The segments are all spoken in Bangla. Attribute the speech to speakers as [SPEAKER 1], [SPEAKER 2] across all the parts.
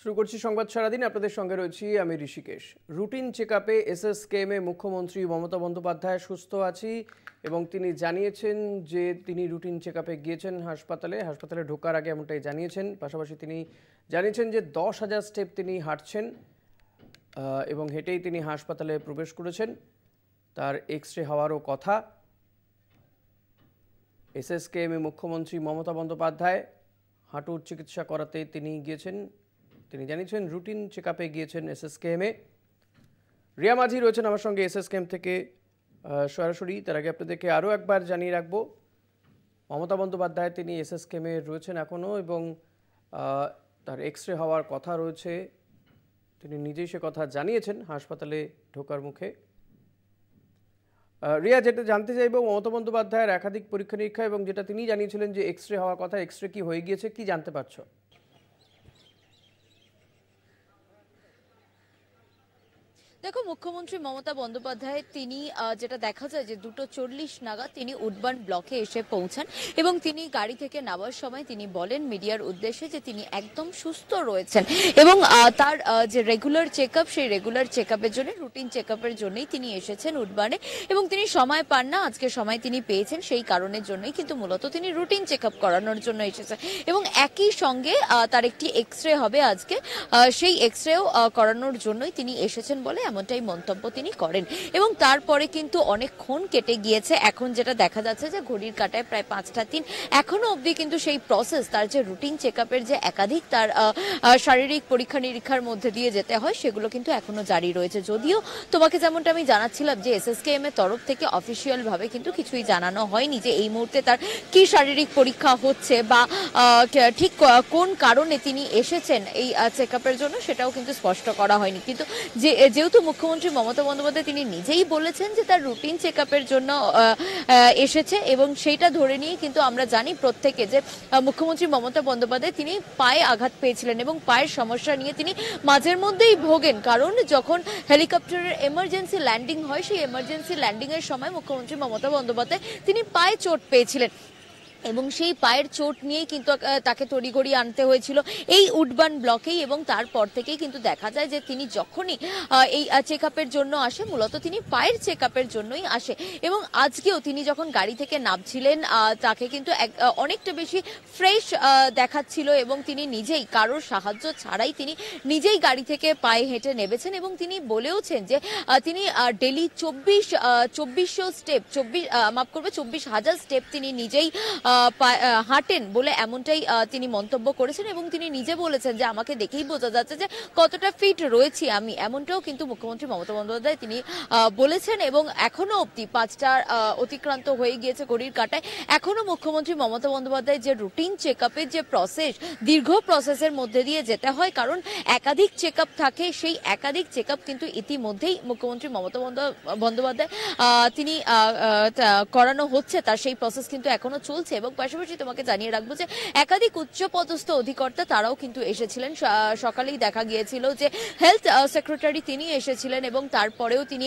[SPEAKER 1] শুরু করছি সংবাদ সারাদিন। আপনাদের সঙ্গে রয়েছি আমি ঋষিকেশ। রুটিন চেকআপে এসএসকেএমে মুখ্যমন্ত্রী মমতা বন্দ্যোপাধ্যায় সুস্থ আছি এবং তিনি জানিয়েছেন যে তিনি রুটিন চেকআপে গিয়েছেন হাসপাতালে ঢোকার আগে এমনটাই জানিয়েছেন। পাশাপাশি তিনি জানিয়েছেন যে 10,000 স্টেপ তিনি হাঁটছেন এবং হেঁটেই তিনি হাসপাতালে প্রবেশ করেছেন। তার এক্সরে হওয়ারও কথা। এসএসকেএমে মুখ্যমন্ত্রী মমতা বন্দ্যোপাধ্যায় হাঁটুর চিকিৎসা করাতে তিনি গিয়েছেন। তিনি জানিয়েছেন রুটিন চেকআপে গিয়েছেন এসএসকেএমে। রিয়া মাঝি রয়েছেন আমার সঙ্গে এসএসকেএম থেকে সরাসরি। তার আগে আপনাদেরকে আরও একবার জানিয়ে রাখবো, মমতা বন্দ্যোপাধ্যায় তিনি এসএসকেএমে রয়েছেন এখনও এবং তার এক্সরে হওয়ার কথা রয়েছে। তিনি নিজেই সে কথা জানিয়েছেন হাসপাতালে ঢোকার মুখে। রিয়া, যেটা জানতে চাইব, মমতা বন্দ্যোপাধ্যায়ের একাধিক পরীক্ষা নিরীক্ষা এবং যেটা তিনি জানিয়েছিলেন যে এক্সরে হওয়ার কথা, এক্সরে কি হয়ে গিয়েছে, কি জানতে পারছো?
[SPEAKER 2] দেখো, মুখ্যমন্ত্রী মমতা বন্দ্যোপাধ্যায় তিনি যেটা দেখা যায় যে 2:40 নাগাদ তিনি উডবান ব্লকে এসে পৌঁছান এবং তিনি গাড়ি থেকে নামার সময় তিনি বলেন মিডিয়ার উদ্দেশ্যে যে তিনি একদম সুস্থ রয়েছেন এবং তার যে রেগুলার চেকআপ, সেই রেগুলার চেকআপের জন্য, রুটিন চেকআপের জন্যই তিনি এসেছেন উডবানে এবং তিনি সময় পান না। আজকে সময় তিনি পেয়েছেন, সেই কারণের জন্যই কিন্তু মূলত তিনি রুটিন চেকআপ করানোর জন্য এসেছেন এবং একই সঙ্গে তার একটি এক্সরে হবে আজকে, সেই এক্সরেও করানোর জন্যই তিনি এসেছেন বলে এমনটাই মন্তব্য তিনি করেন। এবং তারপরে কিন্তু অনেকক্ষণ কেটে গিয়েছে। এখন যেটা দেখা যাচ্ছে যে ঘড়ির কাঁটায় প্রায় 5টা 3, এখনো অবধি কিন্তু সেই প্রসেস, তার যে রুটিন চেকআপের যে একাধিক তার শারীরিক পরীক্ষা নিরীক্ষার মধ্যে দিয়ে যেতে হয়, সেগুলো কিন্তু এখনো জারি রয়েছে। যদিও তোমাকে যেমনটা আমি জানাচ্ছিলাম যে এসএসকেএম এর তরফ থেকে অফিসিয়াল ভাবে কিন্তু কিছুই জানানো হয়নি যে এই মুহূর্তে তার কি শারীরিক পরীক্ষা হচ্ছে বা ঠিক কোন কারণে তিনি এসেছেন এই চেকআপের জন্য, সেটাও কিন্তু স্পষ্ট করা হয়নি। কিন্তু যেহেতু মুখ্যমন্ত্রী মমতা বন্দ্যোপাধ্যায় তিনি নিজেই বলেছেন যে তার রুটিন চেকআপের জন্য এসেছে এবং সেইটা ধরে নিয়ে কিন্তু আমরা জানি প্রত্যেকে যে মুখ্যমন্ত্রী মমতা বন্দ্যোপাধ্যায় তিনি পায়ে আঘাত পেয়েছিলেন এবং পায়ের সমস্যা নিয়ে তিনি মাঝের মধ্যেই ভোগেন। কারণ যখন হেলিকপ্টারের এমার্জেন্সি ল্যান্ডিং হয়, সেই এমার্জেন্সি ল্যান্ডিং এর সময় মুখ্যমন্ত্রী মমতা বন্দ্যোপাধ্যায় তিনি পায়ে চোট পেয়েছিলেন এবং সেই পায়ের চোট নিয়েই কিন্তু তাকে তড়িঘড়ি আনতে হয়েছিল এই উডবান ব্লকেই এবং তারপর থেকেই কিন্তু দেখা যায় যে তিনি যখনই এই চেকআপের জন্য আসে, মূলত তিনি পায়ের চেকআপের জন্যই আসে এবং আজকেও তিনি যখন গাড়ি থেকে নামছিলেন তাকে কিন্তু অনেকটা বেশি ফ্রেশ দেখাচ্ছিল এবং তিনি নিজেই কারোর সাহায্য ছাড়াই তিনি নিজেই গাড়ি থেকে পায়ে হেঁটে নেমেছেন এবং তিনি বলেওছেন যে তিনি ডেলি 2400 স্টেপ 24,000 স্টেপ তিনি নিজেই হাঁটেন বলে এমনটাই তিনি মন্তব্য করেছেন এবং তিনি নিজে বলেছেন যে আমাকে দেখেই বোঝা যাচ্ছে যে কতটা ফিট রয়েছি আমি, এমনটাও কিন্তু মুখ্যমন্ত্রী মমতা বন্দ্যোপাধ্যায় তিনি বলেছেন। এবং এখনো অব্দি 5টা অতিক্রান্ত হয়ে গিয়েছে ঘড়ির কাঁটায়, এখনো মুখ্যমন্ত্রী মমতা বন্দ্যোপাধ্যায় যে রুটিন চেকআপের যে প্রসেস, দীর্ঘ প্রসেসের মধ্যে দিয়ে যেতে হয়, কারণ একাধিক চেকআপ থাকে, সেই একাধিক চেকআপ কিন্তু ইতিমধ্যেই মুখ্যমন্ত্রী মমতা বন্দ্যোপাধ্যায় তিনি করানো হচ্ছে, তার সেই প্রসেস কিন্তু এখনো চলছে। এবং পাশাপাশি তোমাকে জানিয়ে রাখবো যে একাধিক উচ্চপদস্থ অধিকর্তা তারাও কিন্তু এসেছিলেন। সকালেই দেখা গিয়েছিল যে হেলথ সেক্রেটারি তিনি এসেছিলেন এবং তারপরেও তিনি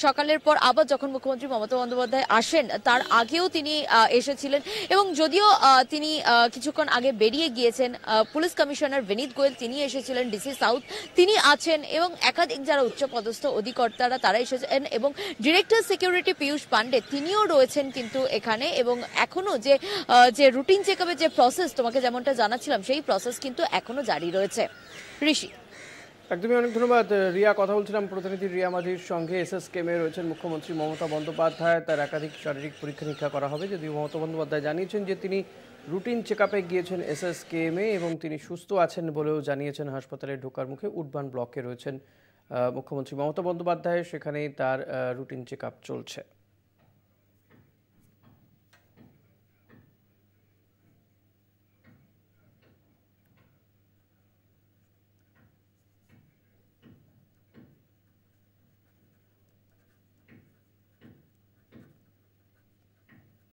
[SPEAKER 2] সকালের পর আবার যখন মুখ্যমন্ত্রী মমতা বন্দ্যোপাধ্যায় আসেন তার আগেও তিনি এসেছিলেন এবং যদিও তিনি কিছুক্ষণ আগে বেরিয়ে গিয়েছেন, পুলিশ কমিশনার বিনীত গোয়েল তিনি এসেছিলেন, ডিসি সাউথ তিনি আছেন এবং একাধিক যারা উচ্চপদস্থ অধিকর্তারা তারা এসেছেন এবং ডিরেক্টর সিকিউরিটি পীযূষ পান্ডে তিনিও রয়েছেন কিন্তু এখানে। এবং এখনো যে রুটিন চেকআপের যে প্রসেস তোমাকে যেমনটা জানাচ্ছিলাম, সেই প্রসেস কিন্তু এখনো জারি রয়েছে। ঋষি,
[SPEAKER 1] একদমই অনেক ধন্যবাদ রিয়া। কথা বলছিলাম প্রতিনিধি রিয়া মাঝির সঙ্গে। এসএসকেএমে রয়েছেন মুখ্যমন্ত্রী মমতা বন্দ্যোপাধ্যায়, তার একাধিক শারীরিক পরীক্ষা নিরীক্ষা করা হবে। যদিও মমতা বন্দ্যোপাধ্যায় জানিয়েছেন যে তিনি রুটিন চেকআপে গিয়েছেন এসএসকেএমে এবং তিনি সুস্থ আছেন বলেও জানিয়েছেন। হাসপাতালে ঢোকার মুখে উডবান ব্লকে রয়েছেন মুখ্যমন্ত্রী মমতা বন্দ্যোপাধ্যায়, সেখানেই তার রুটিন চেকআপ চলছে।